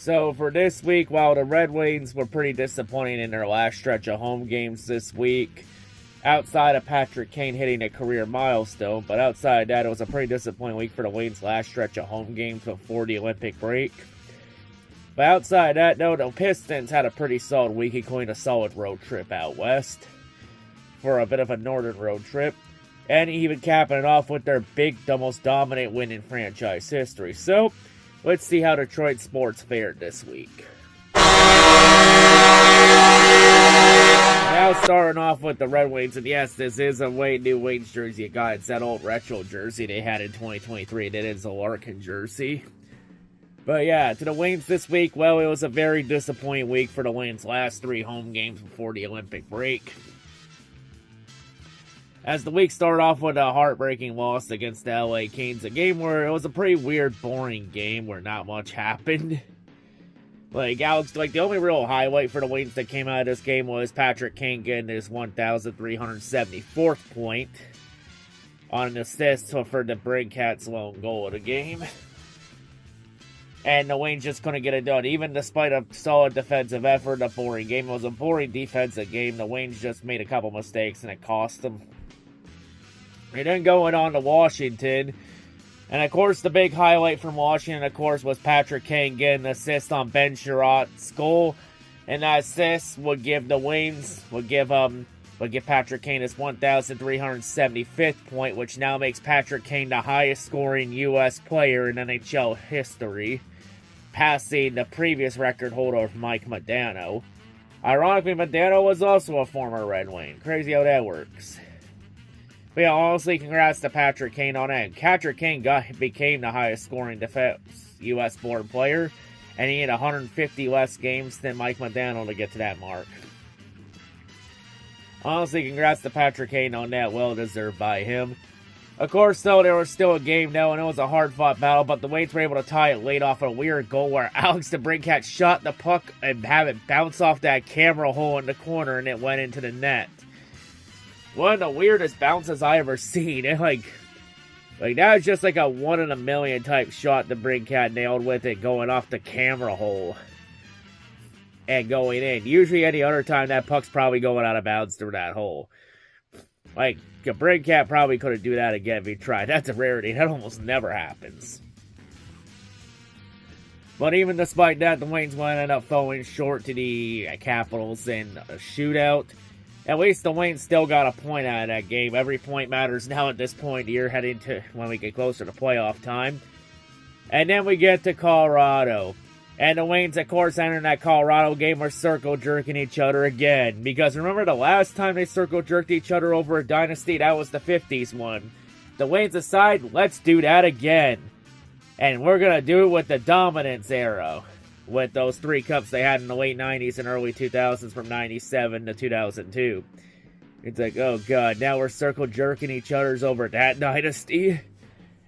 So for this week, while the Red Wings were pretty disappointing in their last stretch of home games this week, outside of Patrick Kane hitting a career milestone, but outside of that, it was a pretty disappointing week for the Wings' last stretch of home games before the Olympic break. But outside of that, though, the Pistons had a pretty solid week, including a solid road trip out west for a bit of a northern road trip, and even capping it off with their the most dominant win in franchise history. So, let's see how Detroit sports fared this week. Now starting off with the Red Wings, and yes, this is a new Wings jersey you got. It's that old retro jersey they had in 2023. That is a Larkin jersey. But yeah, to the Wings this week, well, it was a very disappointing week for the Wings' last 3 home games before the Olympic break. As the week started off with a heartbreaking loss against the LA Kings, a game where it was a pretty weird, boring game where not much happened. The only real highlight for the Wings that came out of this game was Patrick Kane getting his 1,374th point on an assist for the Brinkcats' lone goal of the game. And the Wings just couldn't get it done. Even despite a solid defensive effort, a boring game. It was a boring defensive game. The Wings just made a couple mistakes and it cost them. They then going on to Washington. And of course, the big highlight from Washington, of course, was Patrick Kane getting an assist on Ben Sherratt's goal. And that assist would give the Wings, would give Patrick Kane his 1,375th point, which now makes Patrick Kane the highest scoring U.S. player in NHL history, passing the previous record holder of Mike Modano. Ironically, Modano was also a former Red Wing. Crazy how that works. But yeah, honestly, congrats to Patrick Kane on that. Patrick Kane became the highest scoring U.S. born player, and he had 150 less games than Mike Modano to get to that mark. Honestly, congrats to Patrick Kane on that. Well deserved by him. Of course, though, there was still a game, though, and it was a hard-fought battle, but the Wings were able to tie it late off a weird goal where Alex DeBrincat shot the puck and have it bounce off that camera hole in the corner, and it went into the net. One of the weirdest bounces I ever seen. That was just like a 1 in a million type shot DeBrincat nailed with it going off the camera hole and going in. Usually any other time that puck's probably going out of bounds through that hole. DeBrincat probably couldn't do that again if he tried. That's a rarity. That almost never happens. But even despite that, the Wings will end up falling short to the Capitals in a shootout. At least the Wings still got a point out of that game. Every point matters now at this point of the year, heading to when we get closer to playoff time. And then we get to Colorado. And the Wings, of course, entering that Colorado game are circle-jerking each other again. Because remember the last time they circle-jerked each other over a dynasty? That was the 50s one. The Wings decide, let's do that again. And we're going to do it with the dominance era. With those 3 cups they had in the late 90s and early 2000s from 97 to 2002. It's like, oh god, now we're circle-jerking each other's over that dynasty.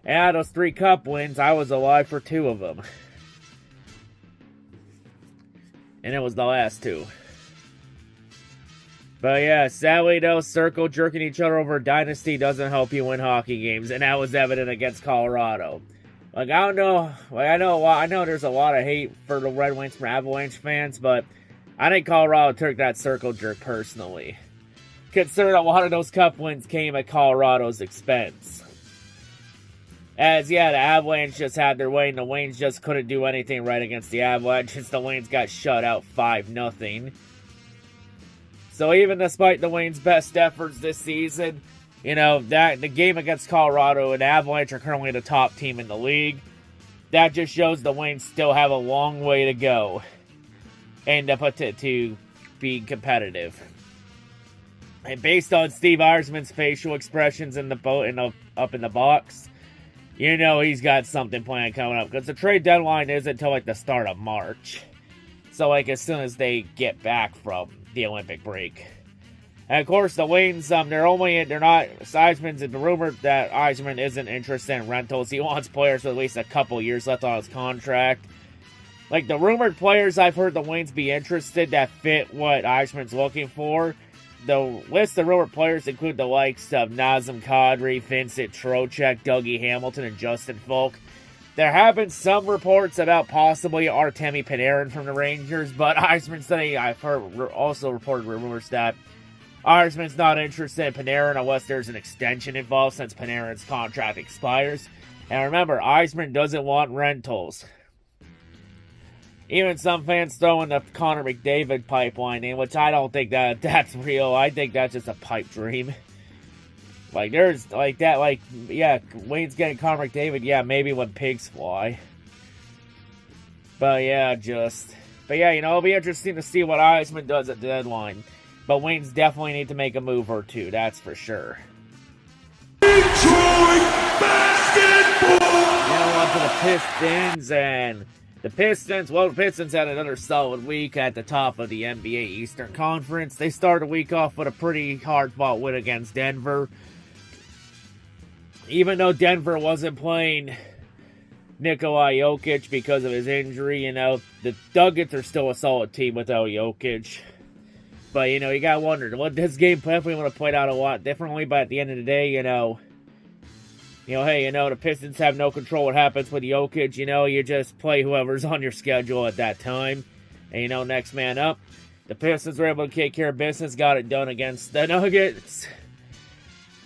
And out of those 3 cup wins, I was alive for 2 of them. And it was the last 2. But yeah, sadly though, circle-jerking each other over a dynasty doesn't help you win hockey games. And that was evident against Colorado. I know there's a lot of hate for the Red Wings from Avalanche fans, but I think Colorado took that circle jerk personally. Considering a lot of those cup wins came at Colorado's expense. As, yeah, the Avalanche just had their way, and the Wings just couldn't do anything right against the Avalanche, since the Wings got shut out 5-0. So even despite the Wings' best efforts this season, the game against Colorado and the Avalanche are currently the top team in the league. That just shows the Wings still have a long way to go and to be competitive. And based on Steve Yzerman's facial expressions up in the box, he's got something planned coming up. Because the trade deadline isn't until the start of March. So as soon as they get back from the Olympic break. And of course, the Wings, Yzerman's rumored that Yzerman isn't interested in rentals. He wants players with at least a couple years left on his contract. The rumored players I've heard the Wings be interested that fit what Yzerman's looking for. The list of rumored players include the likes of Nazem Kadri, Vincent Trocheck, Dougie Hamilton, and Justin Falk. There have been some reports about possibly Artemi Panarin from the Rangers, but Eisman said I've heard also reported rumors that Eisman's not interested in Panarin unless there's an extension involved since Panarin's contract expires. And remember, Eisman doesn't want rentals. Even some fans throwing the Connor McDavid pipeline in, which I don't think that's real. I think that's just a pipe dream. Like, there's, like, that, like, yeah, Wayne's getting Connor McDavid, yeah, maybe when pigs fly. But, yeah, it'll be interesting to see what Eisman does at the deadline. But Wayne's definitely need to make a move or two, that's for sure. Detroit basketball! Now on to the Pistons, and the Pistons had another solid week at the top of the NBA Eastern Conference. They started the week off with a pretty hard-fought win against Denver. Even though Denver wasn't playing Nikola Jokic because of his injury, the Nuggets are still a solid team without Jokic. But, you gotta wonder, this game definitely would have played out a lot differently, but at the end of the day, hey, the Pistons have no control what happens with Jokic, you just play whoever's on your schedule at that time. And, next man up. The Pistons were able to take care of business, got it done against the Nuggets.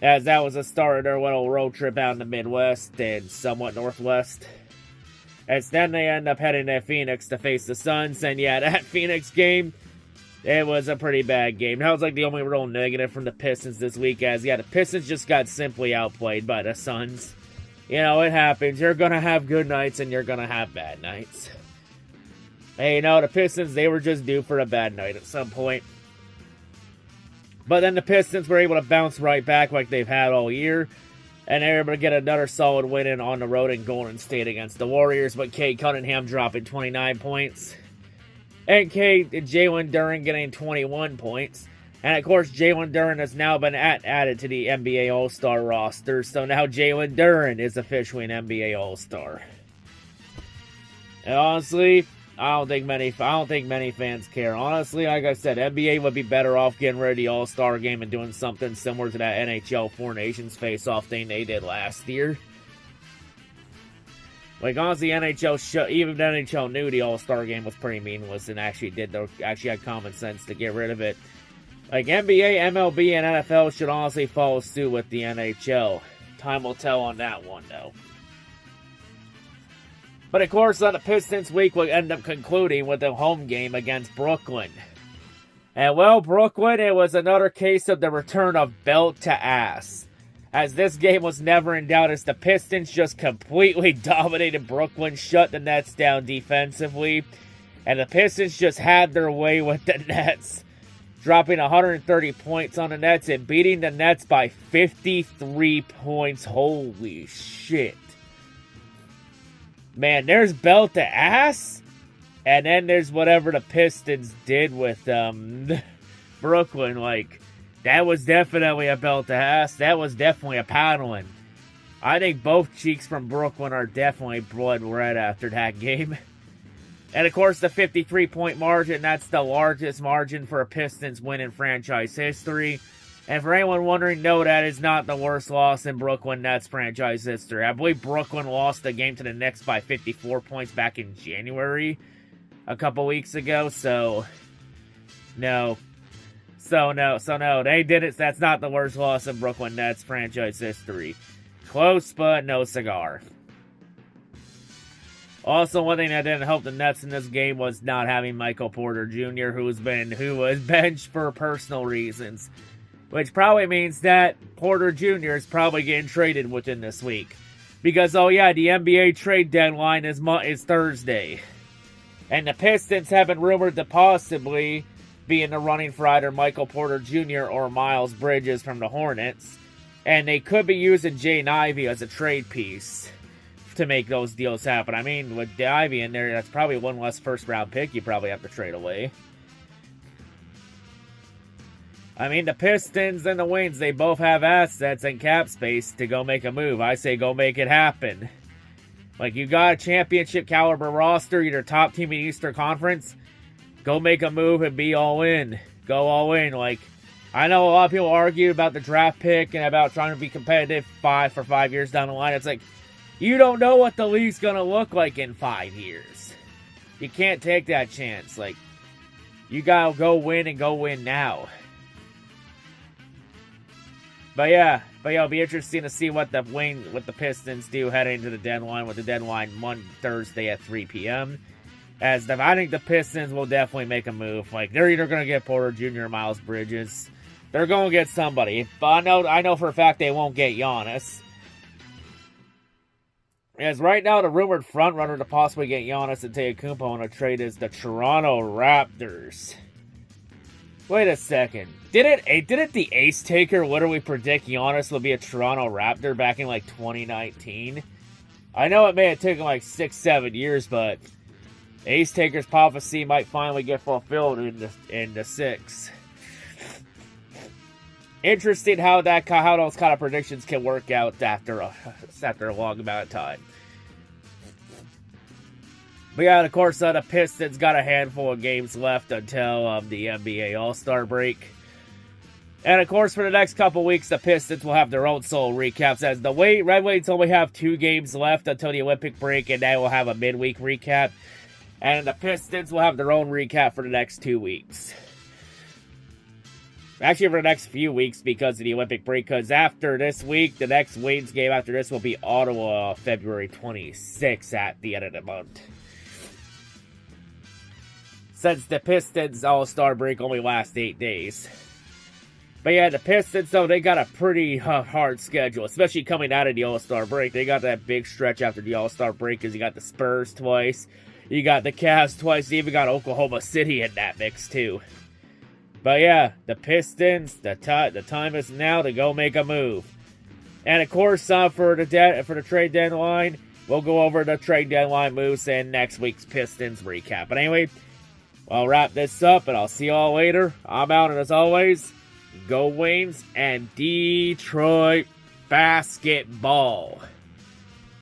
As that was the start of their little road trip out in the Midwest and somewhat Northwest. As then they end up heading to Phoenix to face the Suns. And yeah, that Phoenix game, it was a pretty bad game. That was like the only real negative from the Pistons this week. As yeah, the Pistons just got simply outplayed by the Suns. It happens. You're going to have good nights and you're going to have bad nights. Hey, the Pistons, they were just due for a bad night at some point. But then the Pistons were able to bounce right back like they've had all year. And they were able to get another solid win in on the road in Golden State against the Warriors. But Cade Cunningham dropping 29 points. And Jalen Duren getting 21 points. And of course, Jalen Duren has now been added to the NBA All-Star roster. So now Jalen Duren is officially an NBA All-Star. And honestly, I don't think many fans care. Honestly, like I said, NBA would be better off getting rid of the All-Star game and doing something similar to that NHL Four Nations face-off thing they did last year. Like, honestly, even the NHL knew the All-Star game was pretty meaningless and actually had common sense to get rid of it. Like, NBA, MLB, and NFL should honestly follow suit with the NHL. Time will tell on that one, though. But of course, the Pistons week will end up concluding with a home game against Brooklyn. And well, Brooklyn, it was another case of the return of belt to ass. As this game was never in doubt as the Pistons just completely dominated Brooklyn, shut the Nets down defensively. And the Pistons just had their way with the Nets, dropping 130 points on the Nets and beating the Nets by 53 points. Holy shit. Man, there's belt to ass, and then there's whatever the Pistons did with Brooklyn. Like, that was definitely a belt to ass. That was definitely a paddling. I think both cheeks from Brooklyn are definitely blood red after that game. And of course, the 53-point margin, that's the largest margin for a Pistons win in franchise history. And for anyone wondering, no, that is not the worst loss in Brooklyn Nets franchise history. I believe Brooklyn lost the game to the Knicks by 54 points back in January, a couple weeks ago, so no. So no, they did it. That's not the worst loss in Brooklyn Nets franchise history. Close, but no cigar. Also, one thing that didn't help the Nets in this game was not having Michael Porter Jr., who was benched for personal reasons. Which probably means that Porter Jr. is probably getting traded within this week. Because, oh yeah, the NBA trade deadline is Thursday. And the Pistons have been rumored to possibly be in the running for either Michael Porter Jr. or Miles Bridges from the Hornets. And they could be using Jaden Ivey as a trade piece to make those deals happen. I mean, with Ivey in there, that's probably one less first-round pick you probably have to trade away. I mean, the Pistons and the Wings, they both have assets and cap space to go make a move. I say go make it happen. Like, you got a championship caliber roster, you're top team in the Eastern Conference, go make a move and be all in. Go all in. Like, I know a lot of people argue about the draft pick and about trying to be competitive for 5 years down the line. It's like, You don't know what the league's gonna look like in 5 years. You can't take that chance. Like, you gotta go win and go win now. But yeah, it'll be interesting to see what the Pistons do heading into the deadline, with the deadline Thursday at 3 p.m. As I think the Pistons will definitely make a move. Like, they're either going to get Porter Jr. or Miles Bridges. They're going to get somebody. But I know for a fact they won't get Giannis. As right now, the rumored frontrunner to possibly get Giannis and Antetokounmpo in a trade is the Toronto Raptors. Wait a second. Didn't the Ace Taker literally predict Giannis will be a Toronto Raptor back in like 2019? I know it may have taken like 6-7 years, but Ace Taker's prophecy might finally get fulfilled in the 6. Interesting how those kind of predictions can work out after a long amount of time. But yeah, of course, the Pistons got a handful of games left until the NBA All-Star break. And of course, for the next couple weeks, the Pistons will have their own solo recaps, as the Red Wings only have 2 games left until the Olympic break, and they will have a midweek recap. And the Pistons will have their own recap for the next 2 weeks. Actually, for the next few weeks because of the Olympic break, because after this week, the next Wings game after this will be Ottawa, February 26th at the end of the month. Since the Pistons All-Star break only lasts 8 days. But yeah, the Pistons, though, they got a pretty hard schedule, especially coming out of the All-Star break. They got that big stretch after the All-Star break, because you got the Spurs twice, you got the Cavs twice, you even got Oklahoma City in that mix, too. But yeah, the Pistons, the time is now to go make a move. And of course, for the trade deadline, we'll go over the trade deadline moves in next week's Pistons recap. But anyway, I'll wrap this up, and I'll see you all later. I'm out, and as always, go Waynes and Detroit basketball.